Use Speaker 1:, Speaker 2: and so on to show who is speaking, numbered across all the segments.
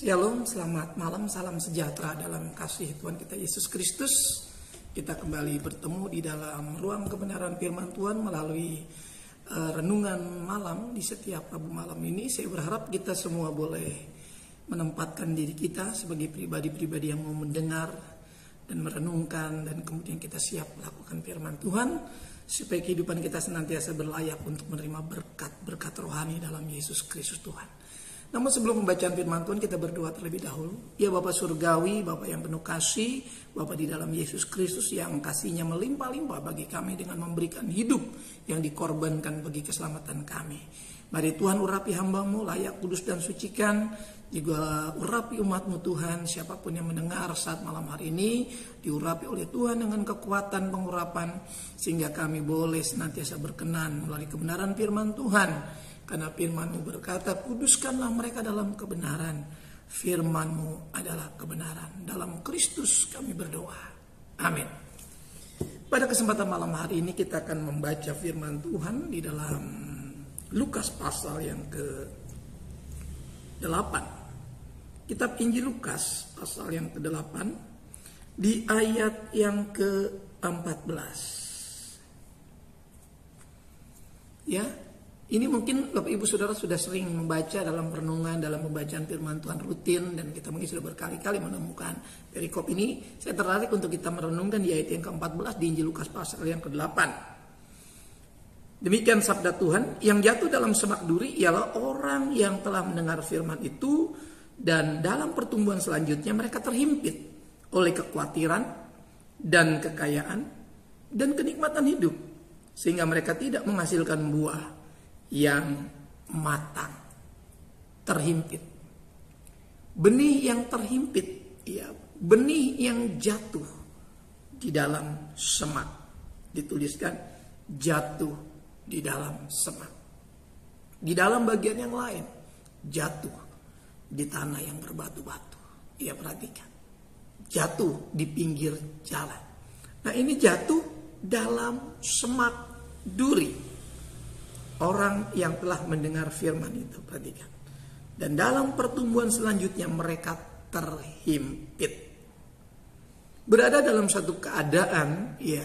Speaker 1: Shalom, selamat malam, salam sejahtera dalam kasih Tuhan kita Yesus Kristus. Kita kembali bertemu di dalam ruang kebenaran firman Tuhan melalui renungan malam di setiap Rabu malam ini. Saya berharap kita semua boleh menempatkan diri kita sebagai pribadi-pribadi yang mau mendengar dan merenungkan, dan kemudian kita siap melakukan firman Tuhan supaya kehidupan kita senantiasa berlayak untuk menerima berkat-berkat rohani dalam Yesus Kristus Tuhan. Namun sebelum pembacaan firman Tuhan, kita berdoa terlebih dahulu. Ya Bapa Surgawi, Bapa yang penuh kasih, Bapa di dalam Yesus Kristus yang kasihnya melimpah-limpah bagi kami dengan memberikan hidup yang dikorbankan bagi keselamatan kami. Mari Tuhan urapi hamba-Mu, layak, kudus dan sucikan. Juga urapi umat-Mu Tuhan, siapapun yang mendengar saat malam hari ini, diurapi oleh Tuhan dengan kekuatan pengurapan, sehingga kami boleh senantiasa berkenan melalui kebenaran firman Tuhan. Karena firman-Mu berkata, kuduskanlah mereka dalam kebenaran. Firman-Mu adalah kebenaran. Dalam Kristus kami berdoa. Amin. Pada kesempatan malam hari ini kita akan membaca firman Tuhan di dalam Lukas pasal yang ke-8. Kitab Injil Lukas pasal yang ke-8 di ayat yang ke-14. Ya. Ini mungkin Bapak Ibu Saudara sudah sering membaca dalam renungan, dalam pembacaan firman Tuhan rutin, dan kita mungkin sudah berkali-kali menemukan perikop ini. Saya tertarik untuk kita merenungkan di ayat yang ke-14 di Injil Lukas pasal yang ke-8. Demikian sabda Tuhan, yang jatuh dalam semak duri ialah orang yang telah mendengar firman itu, dan dalam pertumbuhan selanjutnya mereka terhimpit oleh kekhawatiran dan kekayaan dan kenikmatan hidup, sehingga mereka tidak menghasilkan buah yang matang. Terhimpit. Benih yang terhimpit, ya, benih yang jatuh di dalam semak. Dituliskan jatuh di dalam semak. Di dalam bagian yang lain jatuh di tanah yang berbatu-batu. Ya, perhatikan. Jatuh di pinggir jalan. Nah, ini jatuh dalam semak duri. Orang yang telah mendengar firman itu, perhatikan. Dan dalam pertumbuhan selanjutnya mereka terhimpit. Berada dalam satu keadaan ya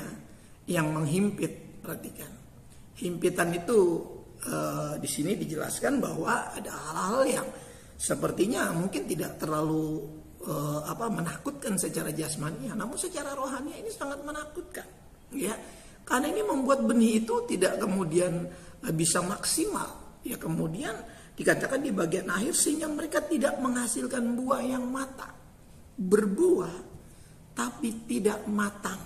Speaker 1: yang menghimpit, perhatikan. Himpitan itu di sini dijelaskan bahwa ada hal-hal yang sepertinya mungkin tidak terlalu menakutkan secara jasmani, namun secara rohani ini sangat menakutkan. Ya, karena ini membuat benih itu tidak kemudian bisa maksimal, ya, kemudian dikatakan di bagian akhir sehingga mereka tidak menghasilkan buah yang matang. Berbuah tapi tidak matang,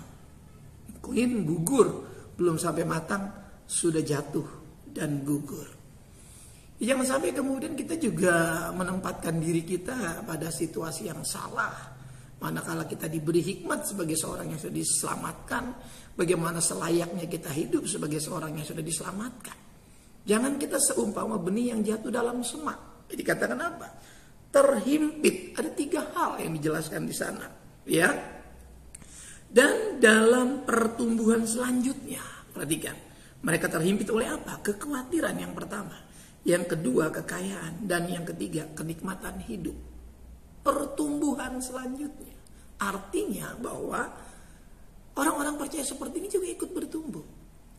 Speaker 1: mungkin gugur, belum sampai matang sudah jatuh dan gugur. Jangan sampai kemudian kita juga menempatkan diri kita pada situasi yang salah. Manakala kita diberi hikmat sebagai seorang yang sudah diselamatkan, bagaimana selayaknya kita hidup sebagai seorang yang sudah diselamatkan. Jangan kita seumpama benih yang jatuh dalam semak. Jadi katakan apa? Terhimpit. Ada 3 hal yang dijelaskan di sana, ya. Dan dalam pertumbuhan selanjutnya, perhatikan, mereka terhimpit oleh apa? Kekhawatiran yang pertama, yang kedua kekayaan, dan yang ketiga kenikmatan hidup. Pertumbuhan selanjutnya artinya bahwa orang-orang percaya seperti ini juga ikut bertumbuh.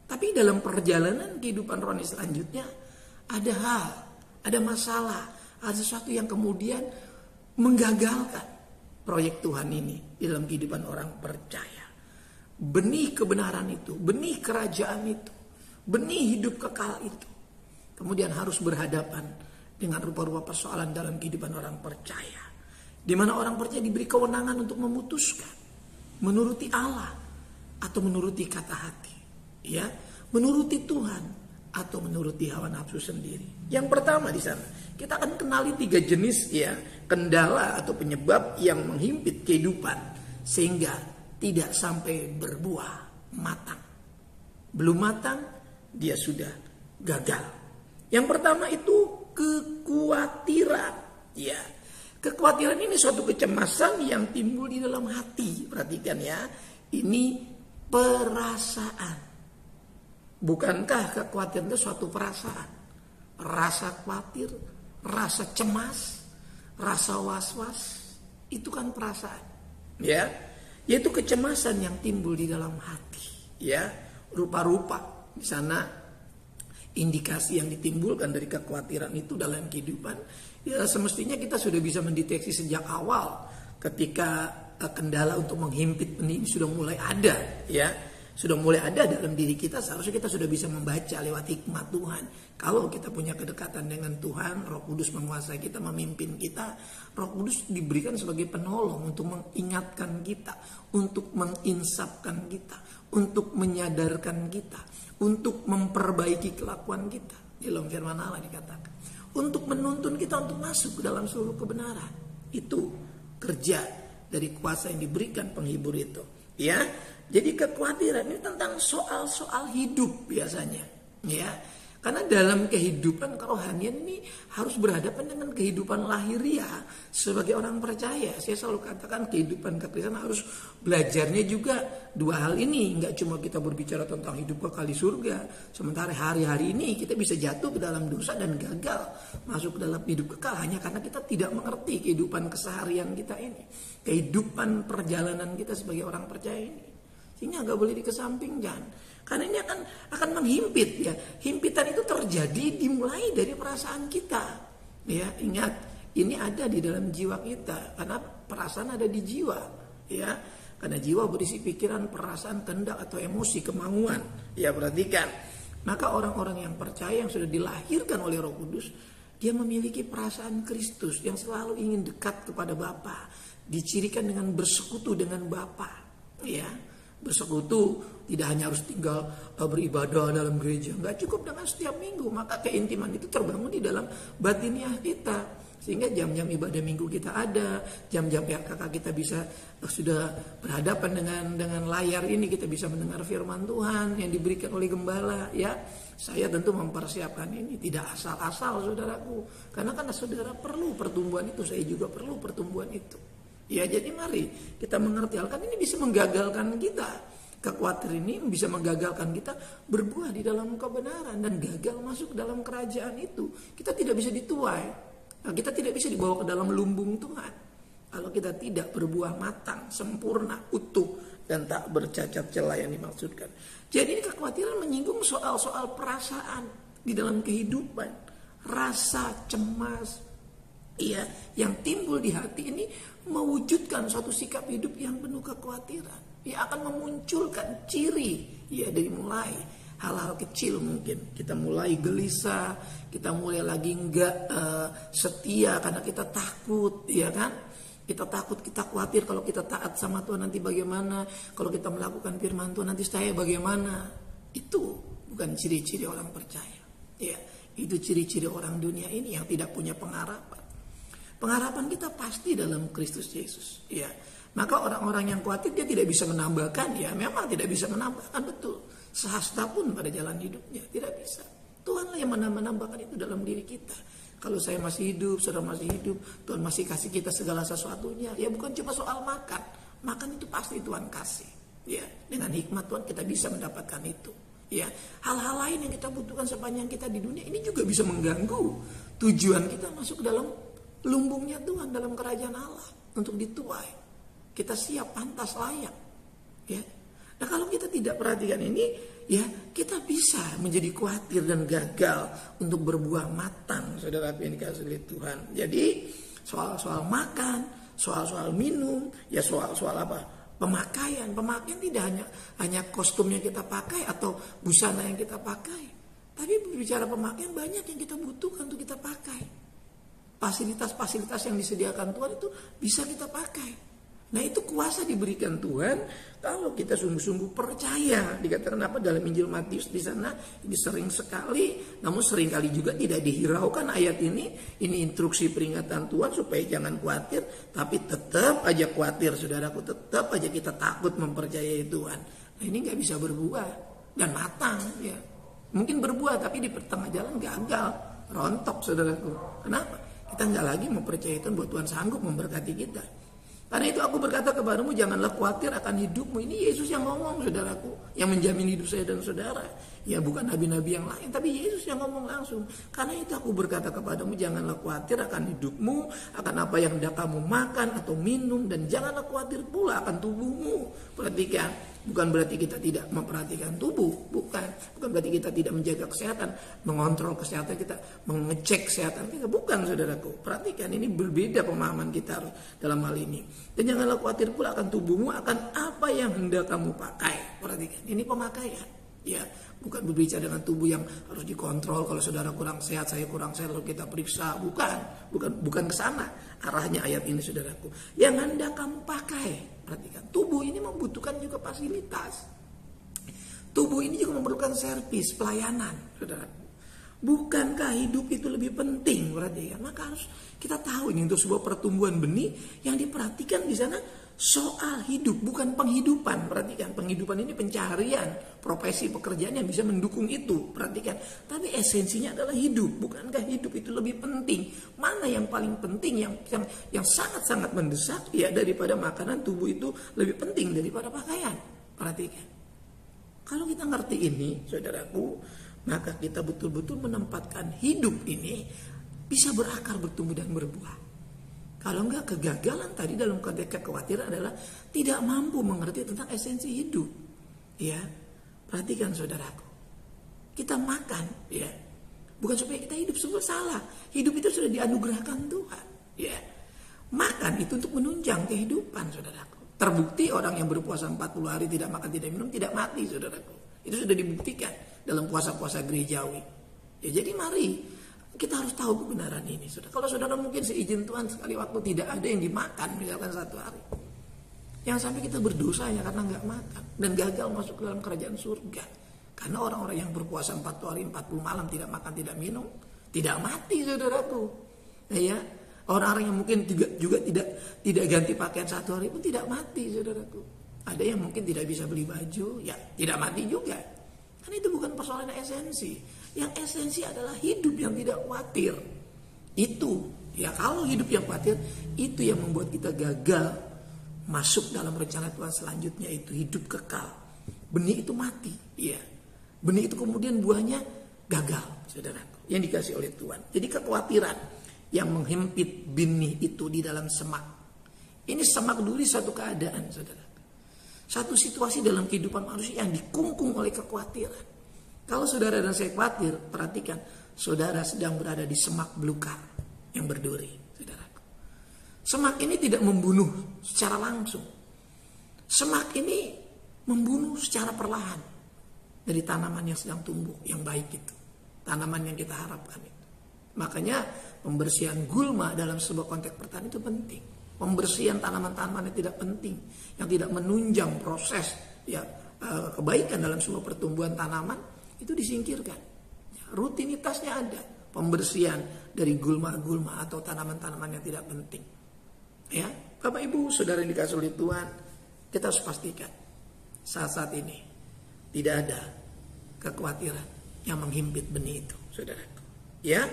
Speaker 1: Tapi dalam perjalanan kehidupan rohani selanjutnya ada hal, ada masalah, ada sesuatu yang kemudian menggagalkan proyek Tuhan ini dalam kehidupan orang percaya. Benih kebenaran itu, benih kerajaan itu, benih hidup kekal itu kemudian harus berhadapan dengan rupa-rupa persoalan dalam kehidupan orang percaya, di mana orang percaya diberi kewenangan untuk memutuskan menuruti Allah atau menuruti kata hati, ya, menuruti Tuhan atau menuruti hawa nafsu sendiri. Yang pertama di sana kita akan kenali 3 jenis, ya, kendala atau penyebab yang menghimpit kehidupan sehingga tidak sampai berbuah matang. Belum matang dia sudah gagal. Yang pertama itu kekhawatiran, ya. Kekhawatiran ini suatu kecemasan yang timbul di dalam hati. Perhatikan, ya. Ini perasaan. Bukankah kekhawatiran itu suatu perasaan? Rasa khawatir, rasa cemas, rasa was-was, itu kan perasaan. Ya, yaitu kecemasan yang timbul di dalam hati. Ya, rupa-rupa di sana indikasi yang ditimbulkan dari kekhawatiran itu dalam kehidupan. Ya, semestinya kita sudah bisa mendeteksi sejak awal ketika kendala untuk menghimpit ini sudah mulai ada, ya. Sudah mulai ada dalam diri kita, seharusnya kita sudah bisa membaca lewat hikmat Tuhan. Kalau kita punya kedekatan dengan Tuhan, Roh Kudus menguasai kita, memimpin kita. Roh Kudus diberikan sebagai penolong untuk mengingatkan kita, untuk menginsapkan kita, untuk menyadarkan kita, untuk memperbaiki kelakuan kita. Dalam firman Allah dikatakan, untuk menuntun kita untuk masuk ke dalam seluruh kebenaran. Itu kerja dari kuasa yang diberikan penghibur itu. Ya, jadi kekhawatiran ini tentang soal-soal hidup biasanya, ya. Karena dalam kehidupan kerohanian ini harus berhadapan dengan kehidupan lahiriah sebagai orang percaya. Saya selalu katakan kehidupan kekristenan harus belajarnya juga dua hal ini. Enggak cuma kita berbicara tentang hidup kekal di surga, sementara hari-hari ini kita bisa jatuh ke dalam dosa dan gagal masuk ke dalam hidup kekal hanya karena kita tidak mengerti kehidupan keseharian kita ini, kehidupan perjalanan kita sebagai orang percaya ini. Sehingga nggak boleh dikesampingkan, karena ini akan menghimpit, ya. Himpitan itu terjadi dimulai dari perasaan kita, ya. Ingat, ini ada di dalam jiwa kita, karena perasaan ada di jiwa, ya. Karena jiwa berisi pikiran, perasaan, kehendak atau emosi, kemauan, ya. Perhatikan, maka orang-orang yang percaya yang sudah dilahirkan oleh Roh Kudus, dia memiliki perasaan Kristus yang selalu ingin dekat kepada Bapa, dicirikan dengan bersekutu dengan Bapa, ya. Bersekutu tidak hanya harus tinggal beribadah dalam gereja, nggak cukup dengan setiap minggu, maka keintiman itu terbangun di dalam batiniah kita, sehingga jam-jam ibadah minggu kita ada, jam-jam PKK kita bisa sudah berhadapan dengan layar ini, kita bisa mendengar firman Tuhan yang diberikan oleh gembala, ya. Saya tentu mempersiapkan ini tidak asal-asal, saudaraku, karena kan saudara perlu pertumbuhan itu, saya juga perlu pertumbuhan itu. Ya, jadi mari kita mengerti hal kan ini bisa menggagalkan kita. Kekhawatiran ini bisa menggagalkan kita berbuah di dalam kebenaran dan gagal masuk ke dalam kerajaan itu. Kita tidak bisa dituai. Kita tidak bisa dibawa ke dalam lumbung Tuhan kalau kita tidak berbuah matang, sempurna, utuh dan tak bercacat celah yang dimaksudkan. Jadi ini kekhawatiran menyinggung soal-soal perasaan di dalam kehidupan, rasa cemas, ya, yang timbul di hati ini mewujudkan suatu sikap hidup yang penuh kekhawatiran. Ia akan memunculkan ciri, ya, dari mulai hal-hal kecil mungkin. Kita mulai gelisah, kita mulai lagi enggak setia karena kita takut, ya kan? Kita takut, kita khawatir kalau kita taat sama Tuhan nanti bagaimana, kalau kita melakukan firman Tuhan nanti saya bagaimana. Itu bukan ciri-ciri orang percaya, ya. Itu ciri-ciri orang dunia ini yang tidak punya pengharapan. Pengharapan kita pasti dalam Kristus Yesus, ya. Maka orang-orang yang khawatir dia tidak bisa menambahkan, ya. Memang tidak bisa menambahkan, betul. Sehasta pun pada jalan hidupnya tidak bisa. Tuhanlah yang menambahkan itu dalam diri kita. Kalau saya masih hidup, saudara masih hidup, Tuhan masih kasih kita segala sesuatunya. Ya, bukan cuma soal makan. Makan itu pasti Tuhan kasih, ya. Dengan hikmat Tuhan kita bisa mendapatkan itu, ya. Hal-hal lain yang kita butuhkan sepanjang kita di dunia ini juga bisa mengganggu tujuan kita masuk ke dalam lumbungnya Tuhan dalam kerajaan Allah untuk dituai. Kita siap, pantas, layak, ya. Nah, kalau kita tidak perhatikan ini, ya, kita bisa menjadi khawatir dan gagal untuk berbuah matang, saudara yang dikasihi oleh Tuhan. Jadi soal-soal makan, soal-soal minum, ya, soal-soal apa? Pemakaian tidak hanya kostum yang kita pakai atau busana yang kita pakai, tapi berbicara pemakaian banyak yang kita butuhkan untuk kita pakai. Fasilitas-fasilitas yang disediakan Tuhan itu bisa kita pakai. Nah, itu kuasa diberikan Tuhan kalau kita sungguh-sungguh percaya. Dikatakan apa dalam Injil Matius di sana, ini sering sekali, namun sering kali juga tidak dihiraukan ayat ini. Ini instruksi peringatan Tuhan supaya jangan khawatir, tapi tetap aja khawatir, saudaraku, tetap aja kita takut mempercayai Tuhan. Nah, ini nggak bisa berbuah dan matang, ya. Mungkin berbuah tapi di tengah jalan gagal, rontok, saudaraku. Kenapa? Kita nggak lagi mempercayai Tuhan bahwa Tuhan sanggup memberkati kita. Karena itu aku berkata kepadamu, janganlah khawatir akan hidupmu. Ini Yesus yang ngomong, saudaraku, yang menjamin hidup saya dan saudara. Ya bukan nabi-nabi yang lain, tapi Yesus yang ngomong langsung. Karena itu aku berkata kepadamu, janganlah khawatir akan hidupmu, akan apa yang hendak kamu makan atau minum, dan janganlah khawatir pula akan tubuhmu. Perhatikan, bukan berarti kita tidak memperhatikan tubuh, bukan berarti kita tidak menjaga kesehatan, mengontrol kesehatan kita, mengecek kesehatan kita, bukan, saudaraku. Perhatikan, ini berbeda pemahaman kita dalam hal ini. Dan janganlah khawatir pula akan tubuhmu, akan apa yang hendak kamu pakai. Perhatikan, ini pemakaian. Ya, bukan berbicara dengan tubuh yang harus dikontrol. Kalau saudara kurang sehat, saya kurang sehat, lalu kita periksa. Bukan ke sana arahnya ayat ini, saudaraku. Yang hendak kamu pakai. Perhatikan, tubuh ini membutuhkan juga fasilitas. Tubuh ini juga memerlukan servis, pelayanan, saudaraku. Bukankah hidup itu lebih penting? Perhatikan, maka harus kita tahu ini untuk sebuah pertumbuhan benih yang diperhatikan di sana soal hidup, bukan penghidupan. Perhatikan, penghidupan ini pencaharian, profesi, pekerjaan yang bisa mendukung itu. Perhatikan, tapi esensinya adalah hidup. Bukankah hidup itu lebih penting? Mana yang paling penting, yang sangat-sangat mendesak, ya daripada makanan, tubuh itu lebih penting daripada pakaian. Perhatikan, kalau kita ngerti ini, saudaraku, maka kita betul-betul menempatkan hidup ini bisa berakar, bertumbuh dan berbuah. Kalau enggak, kegagalan tadi dalam konteks kekhawatiran adalah tidak mampu mengerti tentang esensi hidup. Ya, perhatikan saudaraku. Kita makan, ya, bukan supaya kita hidup, semua salah. Hidup itu sudah dianugerahkan Tuhan. Ya, makan itu untuk menunjang kehidupan, saudaraku. Terbukti orang yang berpuasa 40 hari tidak makan, tidak minum, tidak mati, saudaraku. Itu sudah dibuktikan dalam puasa-puasa gerejawi. Ya, jadi mari kita harus tahu kebenaran ini. Kalau saudara mungkin seizin Tuhan sekali waktu tidak ada yang dimakan, misalkan 1 hari, yang sampai kita berdosa hanya karena nggak makan dan gagal masuk ke dalam kerajaan surga. Karena orang-orang yang berpuasa 40 hari 40 malam tidak makan tidak minum tidak mati, saudaraku. Ya, orang-orang yang mungkin juga tidak ganti pakaian 1 hari pun tidak mati, saudaraku. Ada yang mungkin tidak bisa beli baju, ya tidak mati juga. Karena itu bukan persoalan esensi. Yang esensi adalah hidup yang tidak khawatir. Itu, ya kalau hidup yang khawatir, itu yang membuat kita gagal masuk dalam rencana Tuhan selanjutnya, itu hidup kekal. Benih itu mati, ya. Benih itu kemudian buahnya gagal, saudaraku, yang dikasih oleh Tuhan. Jadi kekhawatiran yang menghimpit benih itu di dalam semak. Ini semak duri satu keadaan, saudara. Satu situasi dalam kehidupan manusia yang dikungkung oleh kekhawatiran. Kalau saudara dan saya khawatir, perhatikan, saudara sedang berada di semak belukar yang berduri, saudaraku. Semak ini tidak membunuh secara langsung. Semak ini membunuh secara perlahan dari tanaman yang sedang tumbuh, yang baik itu. Tanaman yang kita harapkan itu. Makanya pembersihan gulma dalam sebuah konteks pertanian itu penting. Pembersihan tanaman-tanaman yang tidak penting, yang tidak menunjang proses ya kebaikan dalam sebuah pertumbuhan tanaman, itu disingkirkan. Ya, rutinitasnya ada, pembersihan dari gulma-gulma atau tanaman-tanaman yang tidak penting. Ya, Bapak Ibu, saudara yang dikasihi oleh Tuhan, kita harus pastikan saat-saat ini tidak ada kekhawatiran yang menghimpit benih itu, saudaraku. Ya,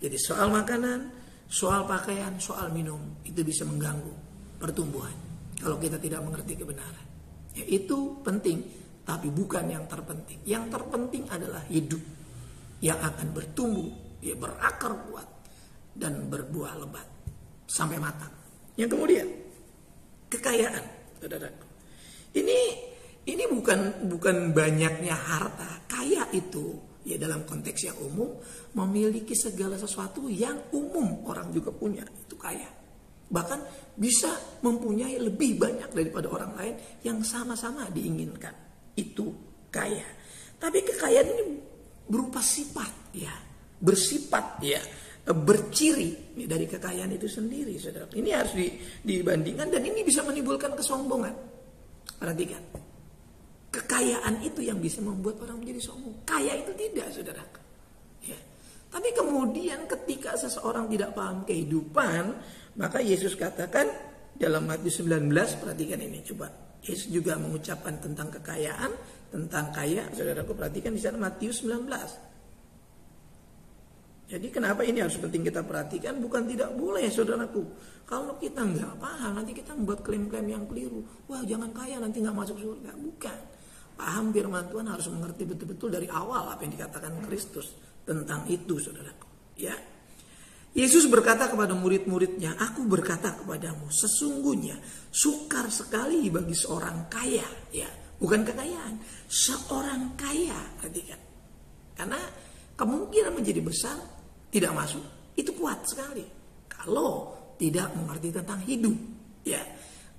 Speaker 1: jadi soal makanan, soal pakaian, soal minum itu bisa mengganggu pertumbuhan kalau kita tidak mengerti kebenaran. Ya, itu penting, tapi bukan yang terpenting. Yang terpenting adalah hidup yang akan bertumbuh, ya, berakar kuat dan berbuah lebat sampai matang. Yang kemudian kekayaan, saudaraku. Ini bukan banyaknya harta. Kaya itu, ya dalam konteks yang umum, memiliki segala sesuatu yang umum orang juga punya, itu kaya. Bahkan bisa mempunyai lebih banyak daripada orang lain yang sama-sama diinginkan, itu kaya. Tapi kekayaan ini berupa sifat, ya, bersifat, ya, berciri dari kekayaan itu sendiri, saudara. Ini harus dibandingkan dan ini bisa menimbulkan kesombongan. Perhatikan, kekayaan itu yang bisa membuat orang menjadi sombong. Kaya itu tidak, saudara. Ya. Tapi kemudian ketika seseorang tidak paham kehidupan, maka Yesus katakan dalam Matius 19, perhatikan ini, coba. Yesus juga mengucapkan tentang kekayaan, tentang kaya. Saudaraku perhatikan di sana Matius 19. Jadi kenapa ini harus penting kita perhatikan? Bukan tidak boleh saudaraku. Kalau kita nggak paham, nanti kita membuat klaim-klaim yang keliru. Wah jangan kaya nanti nggak masuk surga. Bukan. Paham firman Tuhan harus mengerti betul-betul dari awal apa yang dikatakan Kristus tentang itu saudaraku. Ya. Yesus berkata kepada murid-muridnya, aku berkata kepadamu, sesungguhnya sukar sekali bagi seorang kaya. Ya, bukan kekayaan, seorang kaya. Perhatikan. Karena kemungkinan menjadi besar tidak masuk itu kuat sekali kalau tidak mengerti tentang hidup. Ya,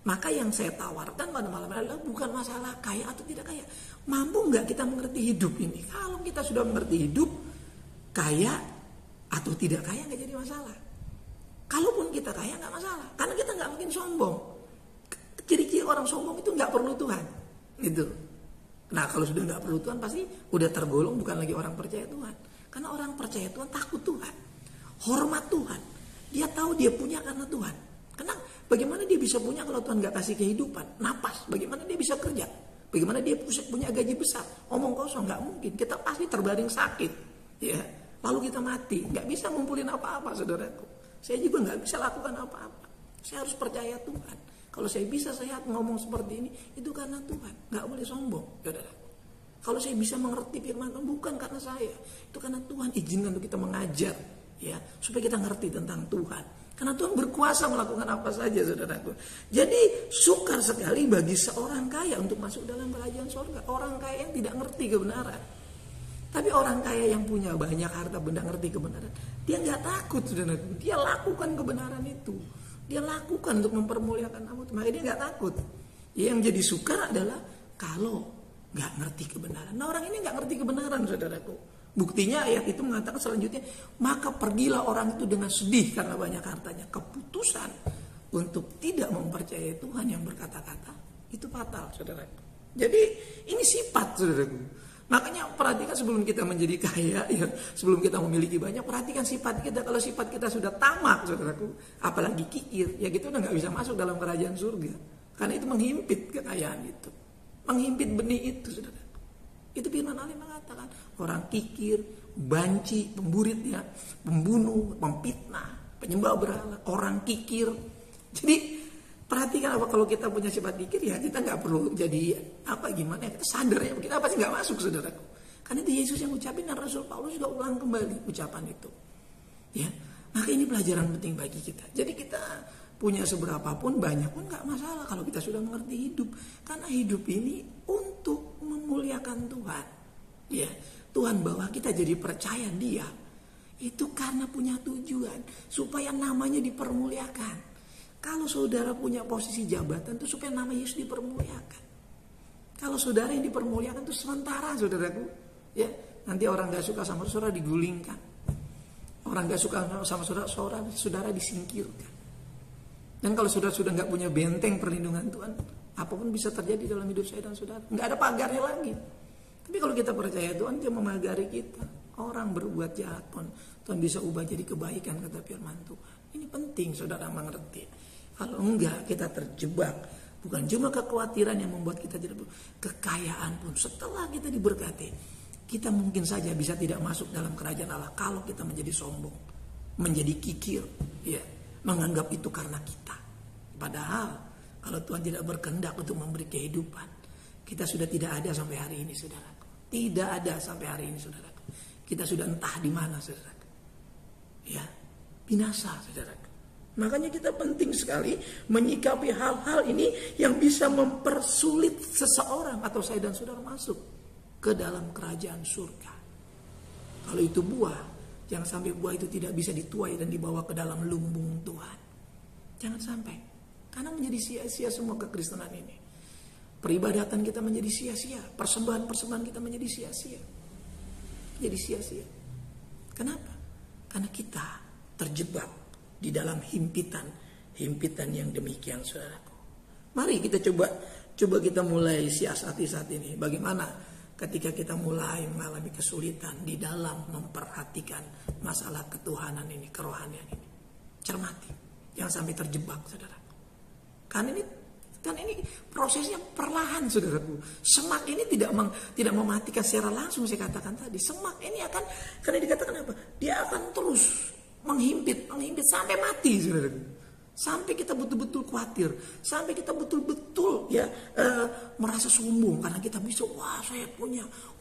Speaker 1: maka yang saya tawarkan pada malam ini adalah bukan masalah kaya atau tidak kaya. Mampu nggak kita mengerti hidup ini? Kalau kita sudah mengerti hidup, kaya atau tidak kaya nggak jadi masalah. Kalaupun kita kaya nggak masalah, karena kita nggak mungkin sombong. Ciri-ciri orang sombong itu nggak perlu Tuhan, gitu. Nah kalau sudah nggak perlu Tuhan pasti udah tergolong bukan lagi orang percaya Tuhan. Karena orang percaya Tuhan takut Tuhan, hormat Tuhan. Dia tahu dia punya karena Tuhan. Karena bagaimana dia bisa punya kalau Tuhan nggak kasih kehidupan, napas? Bagaimana dia bisa kerja? Bagaimana dia punya gaji besar? Omong kosong nggak mungkin. Kita pasti terbaring sakit, ya. Lalu kita mati, nggak bisa ngumpulin apa-apa saudaraku. Saya juga nggak bisa lakukan apa-apa. Saya harus percaya Tuhan. Kalau saya bisa sehat ngomong seperti ini, itu karena Tuhan. Nggak boleh sombong, saudaraku. Kalau saya bisa mengerti firman Tuhan, bukan karena saya. Itu karena Tuhan izinkan untuk kita mengajar, ya, supaya kita ngerti tentang Tuhan. Karena Tuhan berkuasa melakukan apa saja, saudaraku. Jadi sukar sekali bagi seorang kaya untuk masuk dalam kerajaan surga. Orang kaya yang tidak ngerti kebenaran. Tapi orang kaya yang punya banyak harta benda ngerti kebenaran, dia nggak takut, saudaraku. Dia lakukan kebenaran itu. Dia lakukan untuk mempermuliakan nama Tuhan. Makanya dia nggak takut. Yang jadi sukar adalah kalau nggak ngerti kebenaran. Nah orang ini nggak ngerti kebenaran, saudaraku. Buktinya ayat itu mengatakan selanjutnya, maka pergilah orang itu dengan sedih karena banyak hartanya. Keputusan untuk tidak mempercayai Tuhan yang berkata-kata itu fatal, saudaraku. Jadi ini sifat, saudaraku. Makanya perhatikan sebelum kita menjadi kaya, ya, sebelum kita memiliki banyak, perhatikan sifat kita. Kalau sifat kita sudah tamak, saudaraku, apalagi kikir, ya kita udah nggak bisa masuk dalam kerajaan surga. Karena itu menghimpit kekayaan itu, menghimpit benih itu, saudaraku. Itu firman Allah mengatakan orang kikir, banci, pemburit, ya, pembunuh, pemfitnah, penyembah berhala, orang kikir. Jadi perhatikan apa kalau kita punya sifat kikir, ya kita nggak perlu jadi apa gimana, kita sadar ya kita pasti nggak masuk, saudaraku. Karena itu Yesus yang ucapin dan Rasul Paulus juga ulang kembali ucapan itu. Ya, maka ini pelajaran penting bagi kita. Jadi kita punya seberapa pun banyak pun nggak masalah kalau kita sudah mengerti hidup. Karena hidup ini untuk memuliakan Tuhan. Ya, Tuhan bawa kita jadi percaya Dia itu karena punya tujuan supaya namanya dipermuliakan. Kalau saudara punya posisi jabatan itu supaya nama Yesus dipermuliakan. Kalau saudara yang dipermuliakan itu sementara, saudaraku. Ya, nanti orang gak suka sama saudara digulingkan. Orang gak suka sama saudara disingkirkan. Dan kalau saudara sudah gak punya benteng perlindungan Tuhan, apapun bisa terjadi dalam hidup saya dan saudara. Gak ada pagarnya lagi. Tapi kalau kita percaya Tuhan, Dia memagari kita. Orang berbuat jahat pun Tuhan bisa ubah jadi kebaikan, kata firman Tuhan. Ini penting saudara mengerti. Kalau enggak kita terjebak. Bukan cuma kekhawatiran yang membuat kita tidak, kekayaan pun setelah kita diberkati, kita mungkin saja bisa tidak masuk dalam kerajaan Allah kalau kita menjadi sombong, menjadi kikir, ya, menganggap itu karena kita. Padahal kalau Tuhan tidak berkehendak untuk memberi kehidupan, kita sudah tidak ada sampai hari ini, saudaraku. Tidak ada sampai hari ini, saudaraku. Kita sudah entah di mana, saudaraku. Ya, binasa, saudaraku. Makanya kita penting sekali menyikapi hal-hal ini yang bisa mempersulit seseorang atau saya dan saudara masuk ke dalam kerajaan surga. Kalau itu buah, jangan sampai buah itu tidak bisa dituai dan dibawa ke dalam lumbung Tuhan. Jangan sampai. Karena menjadi sia-sia semua kekristenan ini. Peribadatan kita menjadi sia-sia. Persembahan-persembahan kita menjadi sia-sia. Jadi sia-sia. Kenapa? Karena kita terjebak di dalam himpitan yang demikian, saudaraku. Mari kita coba kita mulai siasati saat ini. Bagaimana ketika kita mulai mengalami kesulitan di dalam memperhatikan masalah ketuhanan ini, kerohanian ini. Cermati, jangan sampai terjebak, saudaraku. Karena ini Kan ini prosesnya perlahan, saudaraku. Semak ini tidak mematikan secara langsung, saya katakan tadi. Semak ini akan, karena dikatakan apa? Dia akan terus menghimpit sampai mati, saudaraku. Sampai kita betul-betul khawatir, sampai kita betul-betul merasa sombong karena kita bisa,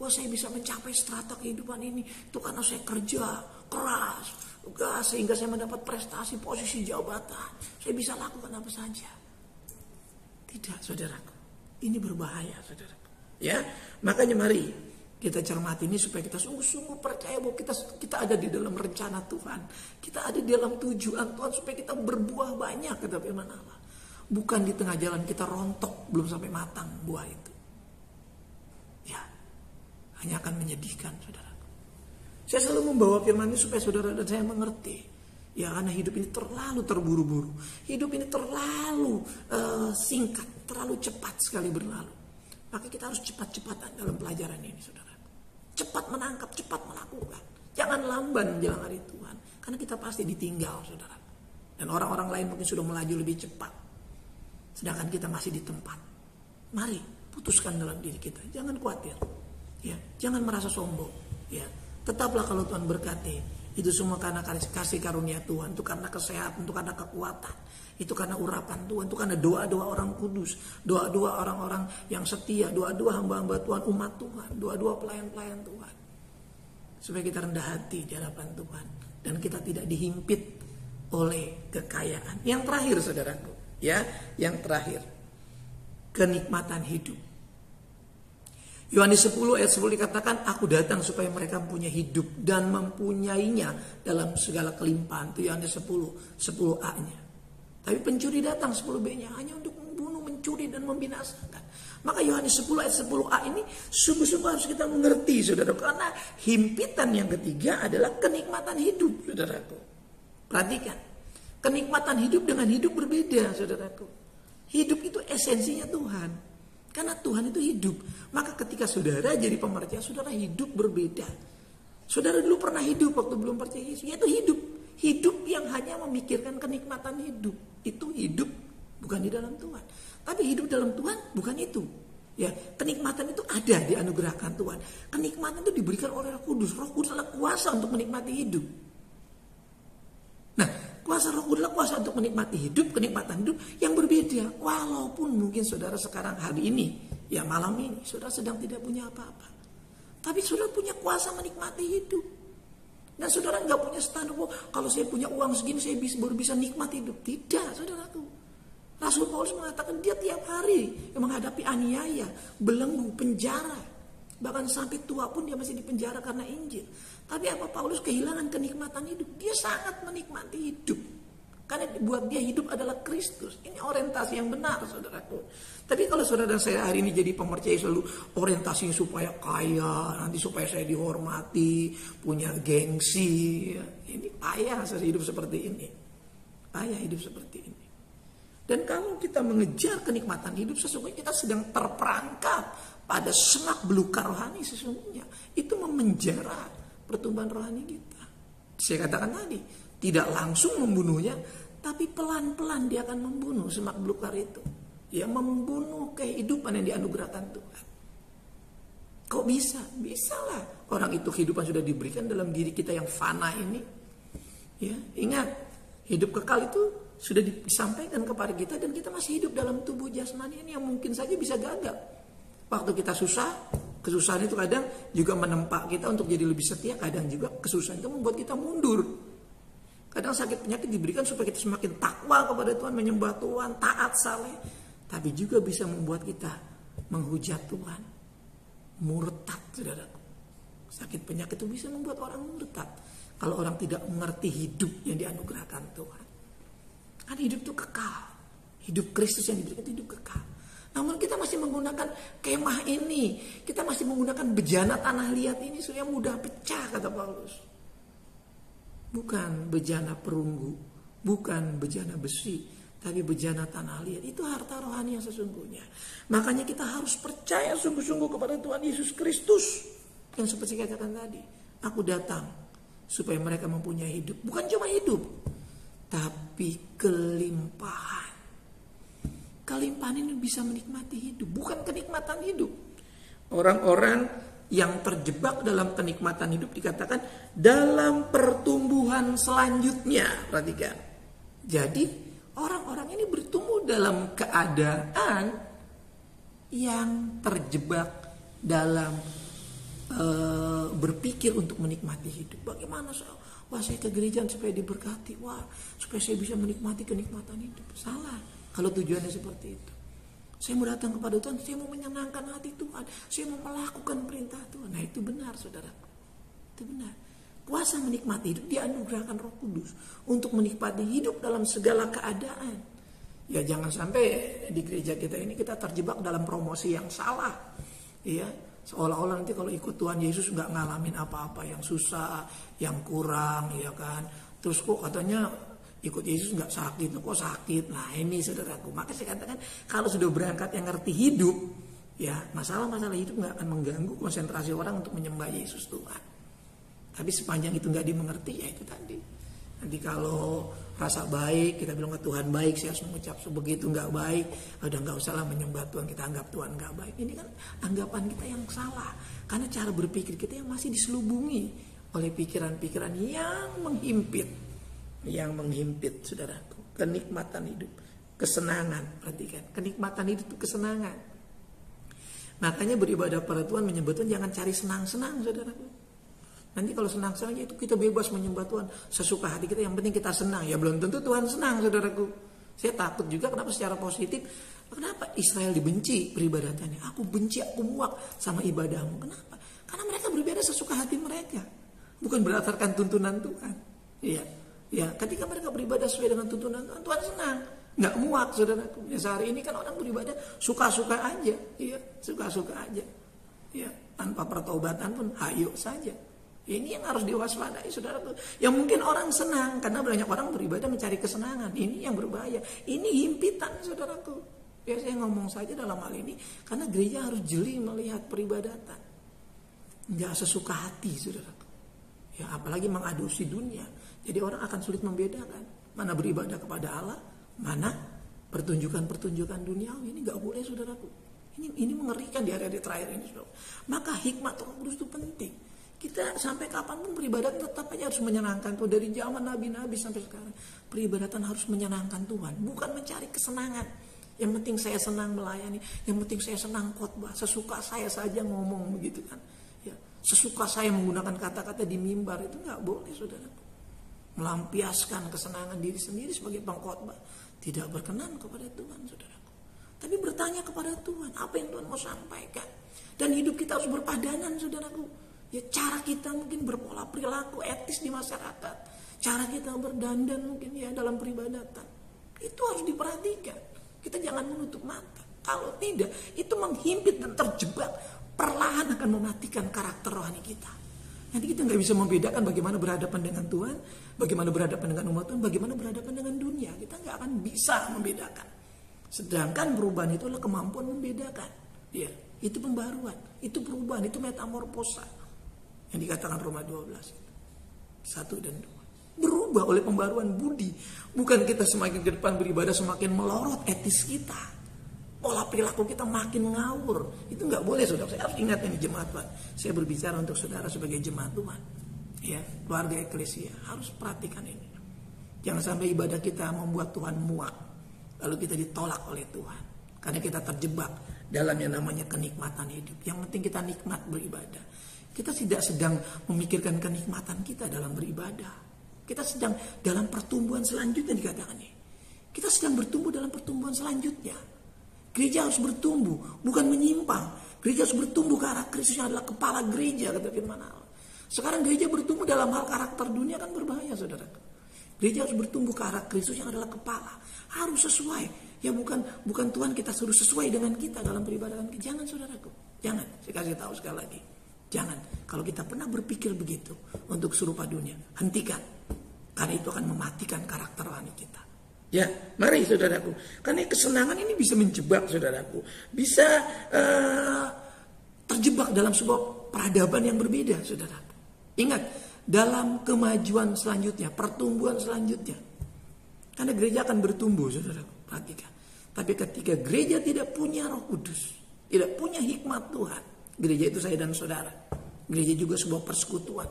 Speaker 1: saya bisa mencapai strata kehidupan ini itu karena saya kerja keras, sehingga saya mendapat prestasi, posisi, jabatan, saya bisa lakukan apa saja. Tidak, saudaraku, ini berbahaya, saudaraku. Ya, makanya mari kita cermati ini supaya kita sungguh-sungguh percaya bahwa kita ada di dalam rencana Tuhan. Kita ada di dalam tujuan Tuhan supaya kita berbuah banyak, kata firman Allah. Bukan di tengah jalan kita rontok belum sampai matang buah itu. Ya, hanya akan menyedihkan, saudara. Saya selalu membawa firman ini supaya saudara dan saya mengerti. Ya, karena hidup ini terlalu terburu-buru. Hidup ini terlalu singkat, terlalu cepat sekali berlalu. Maka kita harus cepat-cepatan dalam pelajaran ini, saudara. Cepat menangkap, cepat melakukan. Jangan lamban menjelang hari Tuhan. Karena kita pasti ditinggal, saudara. Dan orang-orang lain mungkin sudah melaju lebih cepat. Sedangkan kita masih di tempat. Mari, putuskan dalam diri kita. Jangan khawatir. Ya, jangan merasa sombong. Ya, tetaplah kalau Tuhan berkati. Itu semua karena kasih karunia Tuhan. Itu karena kesehatan, itu karena kekuatan. Itu karena urapan Tuhan. Itu karena doa-doa orang kudus. Doa-doa orang-orang yang setia. Doa-doa hamba-hamba Tuhan, umat Tuhan. Doa-doa pelayan-pelayan Tuhan. Supaya kita rendah hati di hadapan Tuhan. Dan kita tidak dihimpit oleh kekayaan. Yang terakhir, saudaraku. Ya, yang terakhir. Kenikmatan hidup. Yohanes 10 ayat 10 dikatakan, aku datang supaya mereka mempunyai hidup dan mempunyainya dalam segala kelimpahan. Itu Yohanes 10 A-nya. Tapi pencuri datang 10 B-nya hanya untuk membunuh, mencuri dan membinasakan. Maka Yohanes 10 ayat 10 A ini sungguh-sungguh harus kita mengerti, saudara. Karena himpitan yang ketiga adalah kenikmatan hidup, saudaraku. Perhatikan, kenikmatan hidup dengan hidup berbeda, saudaraku. Hidup itu esensinya Tuhan. Karena Tuhan itu hidup. Maka ketika saudara jadi pemercaya, saudara hidup berbeda. Saudara dulu pernah hidup waktu belum percaya Yesus. Yaitu hidup. Hidup yang hanya memikirkan kenikmatan hidup. Itu hidup bukan di dalam Tuhan. Tapi hidup dalam Tuhan bukan itu. Ya, kenikmatan itu ada dianugerahkan Tuhan. Kenikmatan itu diberikan oleh Roh Kudus. Roh Kudus adalah kuasa untuk menikmati hidup. Nah, kuasa Roh Kudus adalah kuasa untuk menikmati hidup, kenikmatan hidup yang berbeda. Walaupun mungkin saudara sekarang hari ini, ya malam ini, saudara sedang tidak punya apa-apa. Tapi saudara punya kuasa menikmati hidup. Dan saudara nggak punya standar, kalau saya punya uang segini saya baru bisa nikmati hidup. Tidak, saudaraku. Rasul Paulus mengatakan dia tiap hari menghadapi aniaya, belenggu, penjara. Bahkan sampai tua pun dia masih dipenjara karena Injil. Tapi apa Paulus kehilangan kenikmatan hidup? Dia sangat menikmati hidup. Karena buat dia hidup adalah Kristus. Ini orientasi yang benar, saudaraku. Tapi kalau saudara dan saya hari ini jadi pemercaya selalu orientasinya supaya kaya, nanti supaya saya dihormati, punya gengsi. Ini payah saya hidup seperti ini. Payah hidup seperti ini. Dan kalau kita mengejar kenikmatan hidup, sesungguhnya kita sedang terperangkap pada semak belukar rohani sesungguhnya. Itu memenjara pertumbuhan rohani kita. Saya katakan tadi, tidak langsung membunuhnya, tapi pelan-pelan dia akan membunuh semak belukar itu. Ya, membunuh kehidupan yang dianugerahkan Tuhan. Kok bisa? Bisalah. Orang itu kehidupan sudah diberikan dalam diri kita yang fana ini. Ya, ingat, hidup kekal itu sudah disampaikan kepada kita dan kita masih hidup dalam tubuh jasmani ini yang mungkin saja bisa gagal. Waktu kita susah, kesusahan itu kadang juga menempa kita untuk jadi lebih setia. Kadang juga kesusahan itu membuat kita mundur. Kadang sakit penyakit diberikan supaya kita semakin takwa kepada Tuhan, menyembah Tuhan, taat, saleh. Tapi juga bisa membuat kita menghujat Tuhan, murtad, saudaraku. Sakit penyakit itu bisa membuat orang murtad kalau orang tidak mengerti hidup yang dianugerahkan Tuhan. Kan hidup itu kekal. Hidup Kristus yang diberikan itu hidup kekal. Namun kita masih menggunakan kemah ini. Kita masih menggunakan bejana tanah liat ini supaya mudah pecah, kata Paulus. Bukan bejana perunggu, bukan bejana besi, tapi bejana tanah liat. Itu harta rohani yang sesungguhnya. Makanya kita harus percaya sungguh-sungguh kepada Tuhan Yesus Kristus. Yang seperti saya katakan tadi, aku datang supaya mereka mempunyai hidup. Bukan cuma hidup, tapi kelimpahan. kelimpahan ini bisa menikmati hidup, bukan kenikmatan hidup. Orang-orang yang terjebak dalam kenikmatan hidup dikatakan dalam pertumbuhan selanjutnya. Perhatikan. Jadi orang-orang ini bertumbuh dalam keadaan yang terjebak dalam berpikir untuk menikmati hidup. Bagaimana saya ke gereja supaya diberkati, supaya saya bisa menikmati kenikmatan hidup. Salah kalau tujuannya seperti itu. Saya mau datang kepada Tuhan, saya mau menyenangkan hati Tuhan, saya mau melakukan perintah Tuhan. Nah itu benar saudaraku, itu benar. Kuasa menikmati hidup dianugerahkan Roh Kudus untuk menikmati hidup dalam segala keadaan. Ya jangan sampai di gereja kita ini kita terjebak dalam promosi yang salah. Ya, seolah-olah nanti kalau ikut Tuhan Yesus nggak ngalamin apa-apa yang susah, yang kurang, ya kan. Terus kok katanya ikut Yesus nggak sakit, kok sakit. Nah ini saudaraku, maka saya katakan kalau sudah berangkat yang ngerti hidup, ya masalah-masalah hidup nggak akan mengganggu konsentrasi orang untuk menyembah Yesus Tuhan. Tapi sepanjang itu nggak dimengerti, ya itu tadi. Nanti kalau rasa baik, kita bilang ke Tuhan baik, saya harus mengucap begitu nggak baik, udah nggak usah lah menyembah Tuhan, kita anggap Tuhan nggak baik. Ini kan anggapan kita yang salah, karena cara berpikir kita yang masih diselubungi oleh pikiran-pikiran yang menghimpit, saudaraku. Kenikmatan hidup, kesenangan, perhatikan, kenikmatan hidup itu kesenangan. Makanya beribadah pada Tuhan menyebut Tuhan jangan cari senang-senang, saudaraku. Nanti kalau senang-senang itu kita bebas menyembah Tuhan sesuka hati kita, yang penting kita senang. Ya belum tentu Tuhan senang, saudaraku. Saya takut juga kenapa secara positif, kenapa Israel dibenci peribadatannya. Aku benci, aku muak sama ibadahmu. Kenapa? Karena mereka beribadah sesuka hati mereka, bukan berdasarkan tuntunan Tuhan. Iya, ya. Ketika mereka beribadah sesuai dengan tuntunan Tuhan, Tuhan senang, nggak muak, saudaraku. Ya sehari ini kan orang beribadah suka-suka aja, iya, suka-suka aja, ya, tanpa pertobatan pun hayo saja. Ini yang harus diwaspadai, saudaraku. Yang mungkin orang senang karena banyak orang beribadah mencari kesenangan. Ini yang berbahaya. Ini himpitan, saudaraku. Ya saya ngomong saja dalam hal ini karena gereja harus jeli melihat peribadatan. Nggak sesuka hati, saudaraku. Ya apalagi mengadopsi dunia. Jadi orang akan sulit membedakan mana beribadah kepada Allah, mana pertunjukan-pertunjukan duniawi. Ini nggak boleh, saudaraku. Ini mengerikan di hari-hari terakhir ini, saudara. Maka hikmat Roh Kudus itu penting. Kita sampai kapanpun peribadatan tetap aja harus menyenangkan Tuhan. Dari zaman nabi-nabi sampai sekarang, peribadatan harus menyenangkan Tuhan, bukan mencari kesenangan. Yang penting saya senang melayani, yang penting saya senang khotbah, sesuka saya saja ngomong begitu kan. Ya, sesuka saya menggunakan kata-kata di mimbar, itu nggak boleh, saudara. Melampiaskan kesenangan diri sendiri sebagai pengkhotbah tidak berkenan kepada Tuhan, saudaraku. Tapi bertanya kepada Tuhan, apa yang Tuhan mau sampaikan. Dan hidup kita harus berpadanan, saudaraku. Ya cara kita mungkin berpola perilaku etis di masyarakat, cara kita berdandan mungkin ya dalam peribadatan, itu harus diperhatikan. Kita jangan menutup mata. Kalau tidak, itu menghimpit dan terjebak, perlahan akan mematikan karakter rohani kita. Nanti kita nggak bisa membedakan bagaimana berhadapan dengan Tuhan, bagaimana berhadapan dengan umat Tuhan, bagaimana berhadapan dengan dunia. Kita nggak akan bisa membedakan. Sedangkan perubahan itu adalah kemampuan membedakan. Ya, itu pembaruan, itu perubahan, itu metamorfosa. Yang dikatakan Roma 12 1 dan 2. Berubah oleh pembaruan budi. Bukan kita semakin ke depan beribadah semakin melorot etis kita, pola perilaku kita makin ngawur. Itu gak boleh, saudara. Saya harus ingat ini jemaat Tuhan. Saya berbicara untuk saudara sebagai jemaat Tuhan, ya, keluarga eklesia. Harus perhatikan ini. Jangan sampai ibadah kita membuat Tuhan muak, lalu kita ditolak oleh Tuhan karena kita terjebak dalam yang namanya kenikmatan hidup. Yang penting kita nikmat beribadah. Kita tidak sedang memikirkan kenikmatan kita dalam beribadah. Kita sedang dalam pertumbuhan selanjutnya, dikatakan ini. Kita sedang bertumbuh dalam pertumbuhan selanjutnya. Gereja harus bertumbuh, bukan menyimpang. Gereja harus bertumbuh ke arah Kristus yang adalah kepala gereja, kata firman Allah. Sekarang gereja bertumbuh dalam hal karakter dunia kan berbahaya, saudara. Gereja harus bertumbuh ke arah Kristus yang adalah kepala. Harus sesuai. Ya bukan Tuhan kita suruh sesuai dengan kita dalam peribadatan. Jangan, saudaraku. Jangan. Saya kasih tahu sekali lagi. Jangan. Kalau kita pernah berpikir begitu untuk serupa dunia, hentikan. Karena itu akan mematikan karakter rohani kita. Ya, mari saudaraku. Karena kesenangan ini bisa menjebak, saudaraku. Bisa terjebak dalam sebuah peradaban yang berbeda, saudaraku. Ingat, dalam kemajuan selanjutnya, pertumbuhan selanjutnya. Karena gereja akan bertumbuh, saudaraku. Perhatikan. Tapi ketika gereja tidak punya Roh Kudus, tidak punya hikmat Tuhan, gereja itu saya dan saudara, gereja juga sebuah persekutuan.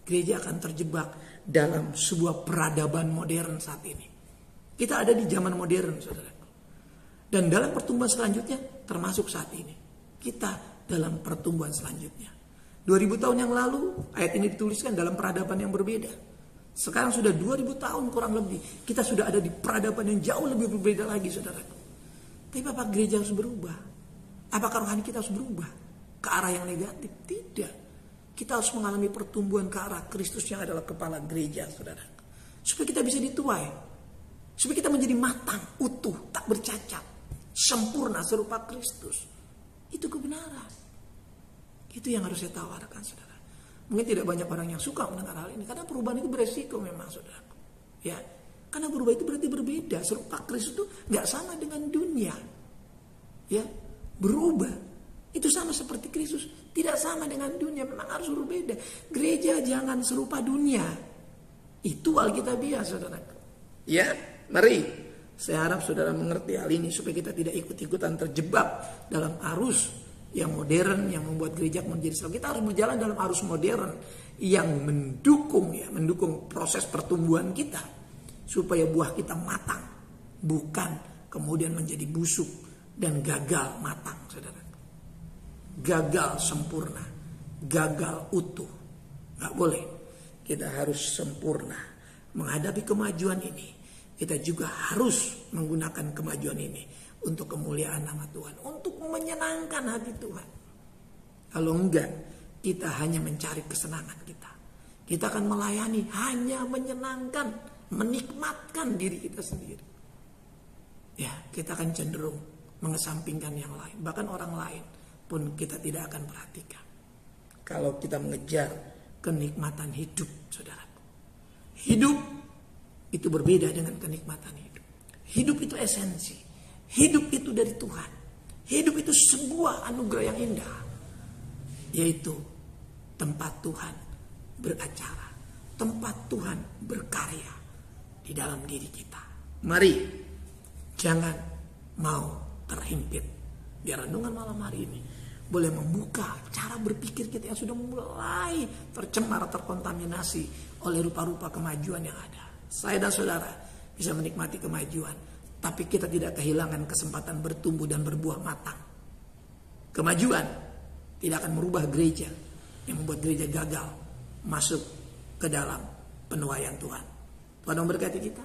Speaker 1: Gereja akan terjebak dalam sebuah peradaban modern saat ini. Kita ada di zaman modern, saudara. Dan dalam pertumbuhan selanjutnya, termasuk saat ini, kita dalam pertumbuhan selanjutnya. 2000 tahun yang lalu, ayat ini dituliskan dalam peradaban yang berbeda. Sekarang sudah 2000 tahun kurang lebih, kita sudah ada di peradaban yang jauh lebih berbeda lagi, saudara. Tapi apakah gereja harus berubah? Apakah rohani kita harus berubah ke arah yang negatif? Tidak. Kita harus mengalami pertumbuhan ke arah Kristus yang adalah kepala gereja, saudara. Supaya kita bisa dituai. Supaya kita menjadi matang, utuh, tak bercacat, sempurna serupa Kristus. Itu kebenaran. Itu yang harus saya tawarkan, saudara. Mungkin tidak banyak orang yang suka mendengar hal ini. Karena perubahan itu beresiko memang, saudara. Ya, karena berubah itu berarti berbeda. Serupa Kristus itu gak sama dengan dunia. Ya, berubah. Itu sama seperti Kristus. Tidak sama dengan dunia. Memang harus berbeda. Gereja jangan serupa dunia. Itu Alkitabiah, saudara. Ya, mari. Saya harap saudara mengerti hal ini. Supaya kita tidak ikut-ikutan terjebak dalam arus yang modern, yang membuat gereja menjadi salah. Kita harus berjalan dalam arus modern yang mendukung proses pertumbuhan kita supaya buah kita matang, bukan kemudian menjadi busuk dan gagal matang, saudara. Gagal sempurna, gagal utuh. Gak boleh. Kita harus sempurna menghadapi kemajuan ini. Kita juga harus menggunakan kemajuan ini untuk kemuliaan nama Tuhan, untuk menyenangkan hati Tuhan. Kalau enggak, kita hanya mencari kesenangan kita. Kita akan melayani hanya menyenangkan, menikmatkan diri kita sendiri. Ya, kita akan cenderung mengesampingkan yang lain, bahkan orang lain pun kita tidak akan perhatikan. Kalau kita mengejar kenikmatan hidup, saudara. Hidup itu berbeda dengan kenikmatan hidup. Hidup itu esensi. Hidup itu dari Tuhan. Hidup itu sebuah anugerah yang indah. Yaitu tempat Tuhan beracara. Tempat Tuhan berkarya di dalam diri kita. Mari jangan mau terhimpit. Biar renungan malam hari ini boleh membuka cara berpikir kita yang sudah mulai tercemar, terkontaminasi oleh rupa-rupa kemajuan yang ada. Saya dan saudara bisa menikmati kemajuan, tapi kita tidak kehilangan kesempatan bertumbuh dan berbuah matang. Kemajuan tidak akan merubah gereja yang membuat gereja gagal masuk ke dalam penuaian Tuhan. Tuhan memberkati kita,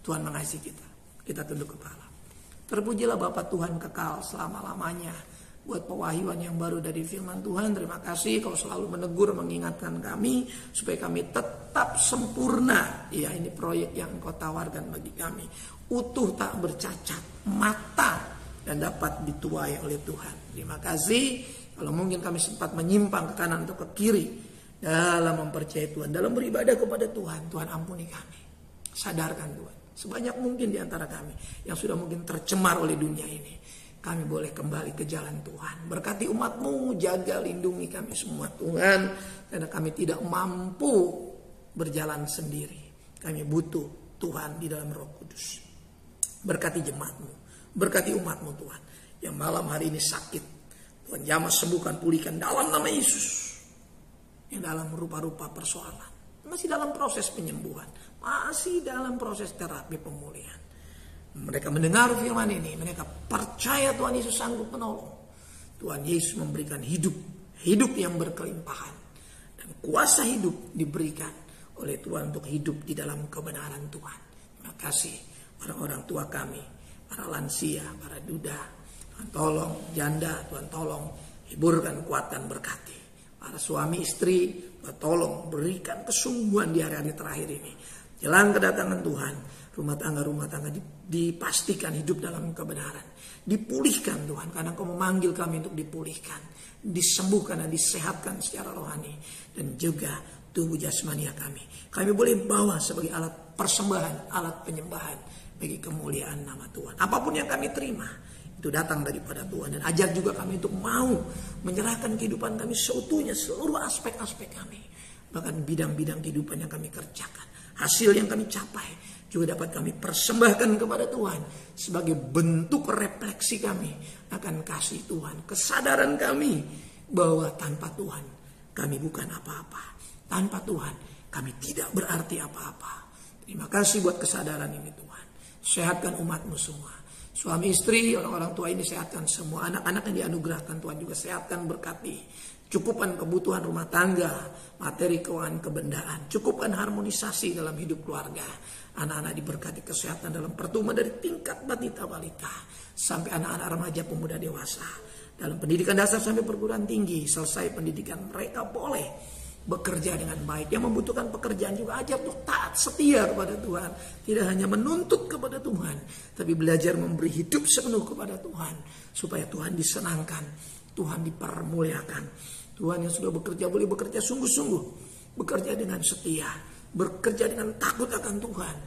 Speaker 1: Tuhan mengasihi kita. Kita tunduk kepala. Terpujilah Bapa Tuhan kekal selama-lamanya. Buat pewahyuan yang baru dari firman Tuhan, terima kasih kau selalu menegur, mengingatkan kami supaya kami tetap sempurna. Ya, ini proyek yang kau tawarkan bagi kami. Utuh, tak bercacat, matang, dan dapat dituai oleh Tuhan. Terima kasih. Kalau mungkin kami sempat menyimpang ke kanan atau ke kiri dalam mempercayai Tuhan, dalam beribadah kepada Tuhan, Tuhan ampuni kami. Sadarkan Tuhan, sebanyak mungkin di antara kami yang sudah mungkin tercemar oleh dunia ini, kami boleh kembali ke jalan Tuhan. Berkati umat-Mu, jaga, lindungi kami semua Tuhan. Karena kami tidak mampu berjalan sendiri. Kami butuh Tuhan di dalam Roh Kudus. Berkati jemaat-Mu, berkati umat-Mu Tuhan. Yang malam hari ini sakit, Tuhan jamah sembuhkan, pulihkan dalam nama Yesus. Yang dalam rupa-rupa persoalan, masih dalam proses penyembuhan, masih dalam proses terapi pemulihan. Mereka mendengar firman ini, mereka percaya Tuhan Yesus sanggup menolong. Tuhan Yesus memberikan hidup yang berkelimpahan. Dan kuasa hidup diberikan oleh Tuhan untuk hidup di dalam kebenaran Tuhan. Terima kasih orang-orang tua kami, para lansia, para duda. Tuhan tolong, janda, Tuhan tolong, hiburkan, kuatkan, berkati. Para suami istri, Tuhan tolong, berikan kesungguhan di hari-hari terakhir ini. Jelang kedatangan Tuhan, rumah tangga dipastikan hidup dalam kebenaran. Dipulihkan Tuhan, karena Kau memanggil kami untuk dipulihkan. Disembuhkan dan disehatkan secara rohani. Dan juga tubuh jasmani kami. Kami boleh bawa sebagai alat persembahan, alat penyembahan bagi kemuliaan nama Tuhan. Apapun yang kami terima, itu datang daripada Tuhan. Dan ajar juga kami untuk mau menyerahkan kehidupan kami seutuhnya, seluruh aspek-aspek kami. Bahkan bidang-bidang kehidupan yang kami kerjakan, hasil yang kami capai, juga dapat kami persembahkan kepada Tuhan sebagai bentuk refleksi kami akan kasih Tuhan. Kesadaran kami bahwa tanpa Tuhan kami bukan apa-apa. Tanpa Tuhan kami tidak berarti apa-apa. Terima kasih buat kesadaran ini Tuhan. Sehatkan umat-Mu semua. Suami istri, orang-orang tua ini sehatkan semua. Anak-anak yang dianugerahkan Tuhan juga sehatkan, berkati. Cukupkan kebutuhan rumah tangga, materi keuangan kebendaan. Cukupkan harmonisasi dalam hidup keluarga. Anak-anak diberkati kesehatan dalam pertumbuhan dari tingkat batita balita sampai anak-anak remaja pemuda dewasa. Dalam pendidikan dasar sampai perguruan tinggi, selesai pendidikan mereka boleh bekerja dengan baik. Yang membutuhkan pekerjaan juga ajar untuk taat setia kepada Tuhan. Tidak hanya menuntut kepada Tuhan, tapi belajar memberi hidup sepenuh kepada Tuhan. Supaya Tuhan disenangkan, Tuhan dipermuliakan. Tuhan yang sudah bekerja boleh bekerja sungguh-sungguh. Bekerja dengan setia, bekerja dengan takut akan Tuhan.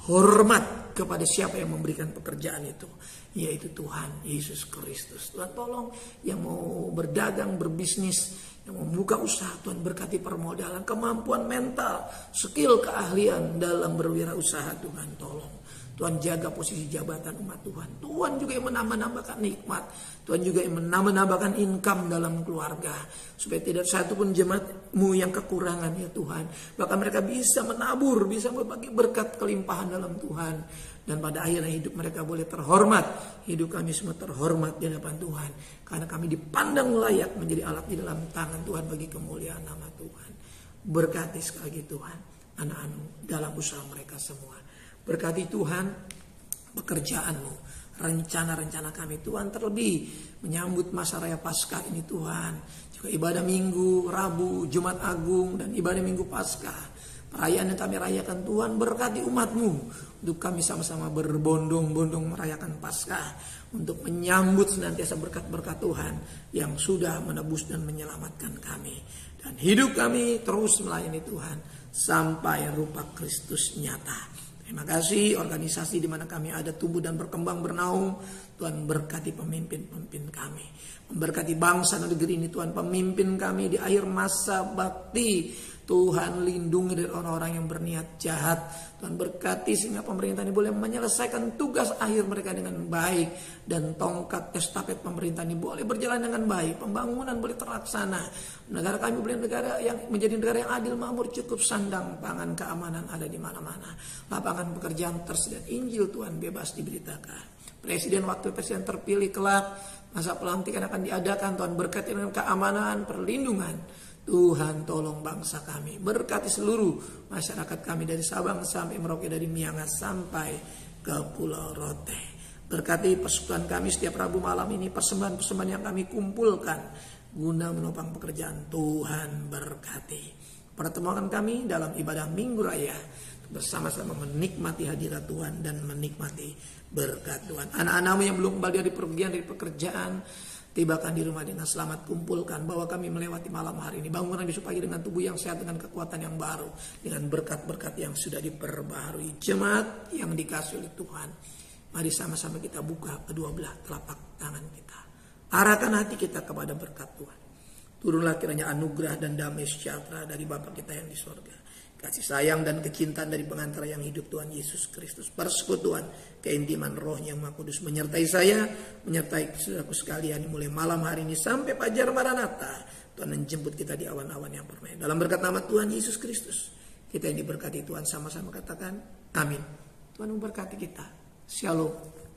Speaker 1: Hormat kepada siapa yang memberikan pekerjaan itu, yaitu Tuhan Yesus Kristus. Tuhan tolong yang mau berdagang, berbisnis, yang membuka usaha, Tuhan berkati permodalan, kemampuan mental, skill, keahlian dalam berwirausaha. Tuhan tolong. Tuhan jaga posisi jabatan umat Tuhan. Tuhan juga yang menambah-nambahkan nikmat. Tuhan juga yang menambah-nambahkan income dalam keluarga. Supaya tidak satu pun jemaat-Mu yang kekurangan ya Tuhan. Bahkan mereka bisa menabur, bisa berbagi berkat kelimpahan dalam Tuhan. Dan pada akhirnya hidup mereka boleh terhormat. Hidup kami semua terhormat di hadapan Tuhan. Karena kami dipandang layak menjadi alat di dalam tangan Tuhan bagi kemuliaan nama Tuhan. Berkati sekali lagi Tuhan anak-anak dalam usaha mereka semua. Berkati Tuhan pekerjaan-Mu, rencana-rencana kami Tuhan, terlebih menyambut masa raya Paskah ini Tuhan. Juga ibadah Minggu, Rabu, Jumat Agung, dan ibadah Minggu Paskah. Perayaan yang kami rayakan Tuhan, berkati umat-Mu. Untuk kami sama-sama berbondong-bondong merayakan Paskah. Untuk menyambut senantiasa berkat-berkat Tuhan yang sudah menebus dan menyelamatkan kami. Dan hidup kami terus melayani Tuhan sampai rupa Kristus nyata. Terima kasih organisasi di mana kami ada tumbuh dan berkembang bernaung. Tuhan berkati pemimpin-pemimpin kami. Memberkati bangsa dan negeri ini Tuhan, pemimpin kami di akhir masa bakti. Tuhan lindungi dari orang-orang yang berniat jahat. Tuhan berkati sehingga pemerintah ini boleh menyelesaikan tugas akhir mereka dengan baik. Dan tongkat estafet pemerintah ini boleh berjalan dengan baik. Pembangunan boleh terlaksana. Negara kami boleh negara yang menjadi negara yang adil, makmur, cukup, sandang, pangan, keamanan ada di mana-mana. Lapangan pekerjaan tersedia. Injil Tuhan bebas diberitakan. Presiden, waktu presiden terpilih kelak, masa pelantikan akan diadakan. Tuhan berkati dengan keamanan, perlindungan. Tuhan tolong bangsa kami. Berkati seluruh masyarakat kami dari Sabang sampai Merauke, dari Miangas sampai ke Pulau Rote. Berkati persekutuan kami setiap Rabu malam ini, persembahan-persembahan yang kami kumpulkan guna menopang pekerjaan. Tuhan berkati. Pertemuan kami dalam ibadah Minggu Raya bersama-sama menikmati hadirat Tuhan dan menikmati berkat Tuhan. Anak-anak-Mu yang belum kembali dari pergian dari pekerjaan, tibakan di rumah dengan selamat, kumpulkan bahwa kami melewati malam hari ini. Bangunkan besok pagi dengan tubuh yang sehat, dengan kekuatan yang baru, dengan berkat-berkat yang sudah diperbaharui. Jemaat yang dikasihi oleh Tuhan, mari sama-sama kita buka kedua belah telapak tangan kita. Arahkan hati kita kepada berkat Tuhan. Turunlah kiranya anugerah dan damai sejahtera dari Bapa kita yang di sorga, kasih sayang dan kecintaan dari pengantara yang hidup Tuhan Yesus Kristus, persekutuan, keintiman Roh yang Maha Kudus menyertai saya, menyertai saudaraku sekalian mulai malam hari ini sampai fajar Maranatha. Tuhan menjemput kita di awan-awan yang permai. Dalam berkat nama Tuhan Yesus Kristus, kita yang diberkati Tuhan, sama-sama katakan amin. Tuhan memberkati kita. Shalom.